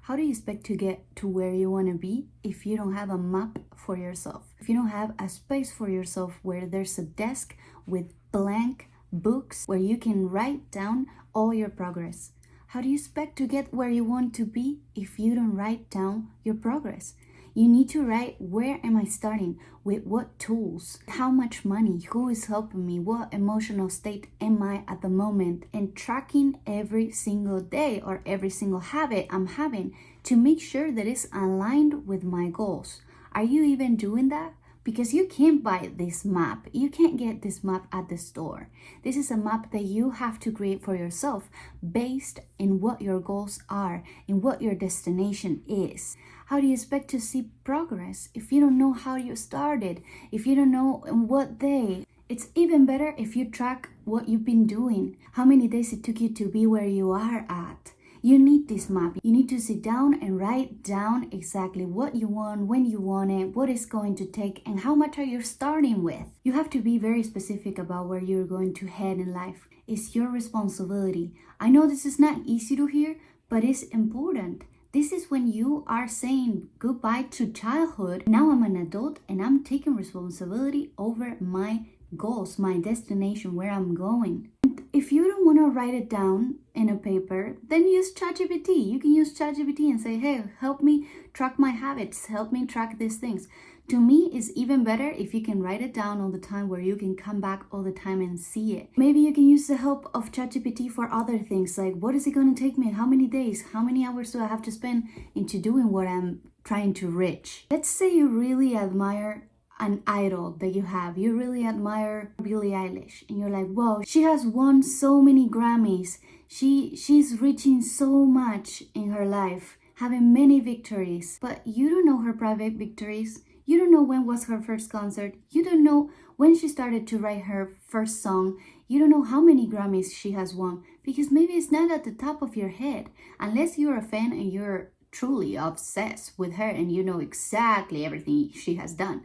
How do you expect to get to where you want to be if you don't have a map for yourself? If you don't have a space for yourself where there's a desk with blank books where you can write down all your progress? How do you expect to get where you want to be if you don't write down your progress? You need to write, where am I starting? With what tools? How much money? Who is helping me? What emotional state am I at the moment? And tracking every single day or every single habit I'm having to make sure that it's aligned with my goals. Are you even doing that? Because you can't buy this map. You can't get this map at the store. This is a map that you have to create for yourself based in what your goals are and what your destination is. How do you expect to see progress if you don't know how you started, if you don't know in what day? It's even better if you track what you've been doing, how many days it took you to be where you are at. You need this map. You need to sit down and write down exactly what you want, when you want it, what it's going to take, and how much are you starting with. You have to be very specific about where you're going to head in life. It's your responsibility. I know this is not easy to hear, but it's important. This is when you are saying goodbye to childhood. Now I'm an adult and I'm taking responsibility over my goals, my destination, where I'm going. If you don't want to write it down in a paper, then use ChatGPT. You can use ChatGPT and say, hey, help me track my habits, help me track these things. To me, it's even better if you can write it down all the time where you can come back all the time and see it. Maybe you can use the help of ChatGPT for other things like, what is it going to take me? How many days? How many hours do I have to spend into doing what I'm trying to reach? Let's say you really admire an idol that you have. You really admire Billie Eilish and you're like, whoa, she has won so many Grammys. She's reaching so much in her life, having many victories, but you don't know her private victories. You don't know when was her first concert. You don't know when she started to write her first song. You don't know how many Grammys she has won because maybe it's not at the top of your head. Unless you're a fan and you're truly obsessed with her and you know exactly everything she has done.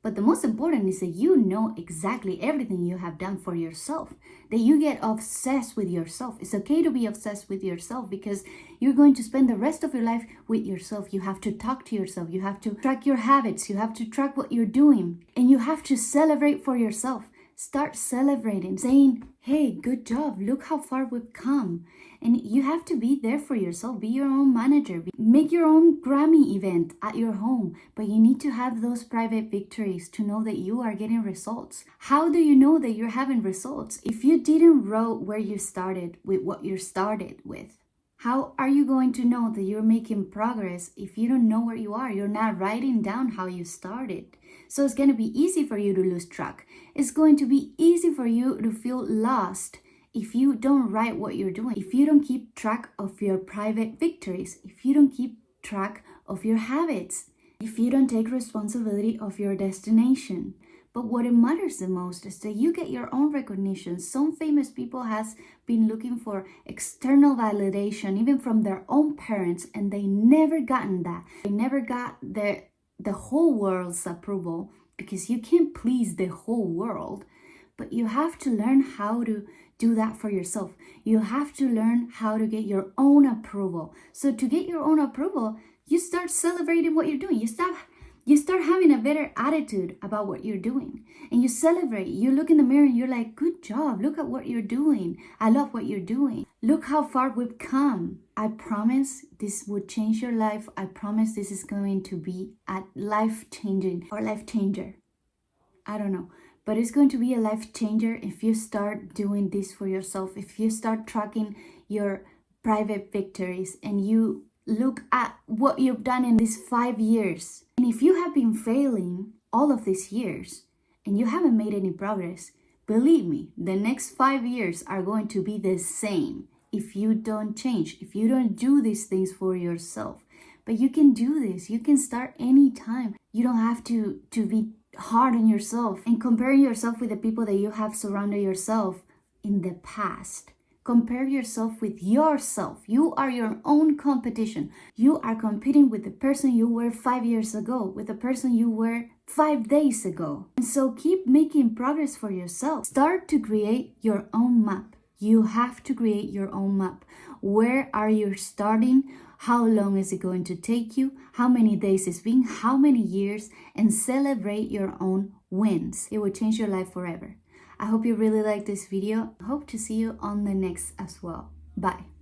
But the most important is that you know exactly everything you have done for yourself, that you get obsessed with yourself. It's okay to be obsessed with yourself because you're going to spend the rest of your life with yourself. You have to talk to yourself. You have to track your habits. You have to track what you're doing. And you have to celebrate for yourself. Start celebrating, saying, hey, good job. Look how far we've come. And you have to be there for yourself. Be your own manager. Make your own Grammy event at your home. But you need to have those private victories to know that you are getting results. How do you know that you're having results? If you didn't write where you started with what you started with, how are you going to know that you're making progress if you don't know where you are? You're not writing down how you started. So it's going to be easy for you to lose track. It's going to be easy for you to feel lost if you don't write what you're doing, if you don't keep track of your private victories, if you don't keep track of your habits, if you don't take responsibility of your destination. But what it matters the most is that you get your own recognition. Some famous people has been looking for external validation, even from their own parents, and they never gotten that. They never got the whole world's approval because you can't please the whole world. But you have to learn how to do that for yourself. You have to learn how to get your own approval. So to get your own approval, you start celebrating what you're doing. You start having a better attitude about what you're doing. And you celebrate. You look in the mirror and you're like, good job. Look at what you're doing. I love what you're doing. Look how far we've come. I promise this would change your life. I promise this is going to be a life-changing or life changer. I don't know. But it's going to be a life changer if you start doing this for yourself. If you start tracking your private victories and you look at what you've done in these 5 years. And if you have been failing all of these years and you haven't made any progress, believe me, the next 5 years are going to be the same if you don't change, if you don't do these things for yourself. But you can do this. You can start anytime. You don't have to be hard on yourself and comparing yourself with the people that you have surrounded yourself in the past. Compare yourself with yourself. You are your own competition. You are competing with the person you were 5 years ago, with the person you were 5 days ago. And so keep making progress for yourself. Start to create your own map. You have to create your own map. Where are you starting? how long is it going to take you, how many days it's been, how many years, and celebrate your own wins. It will change your life forever. I hope you really liked this video. Hope to see you on the next as well. Bye.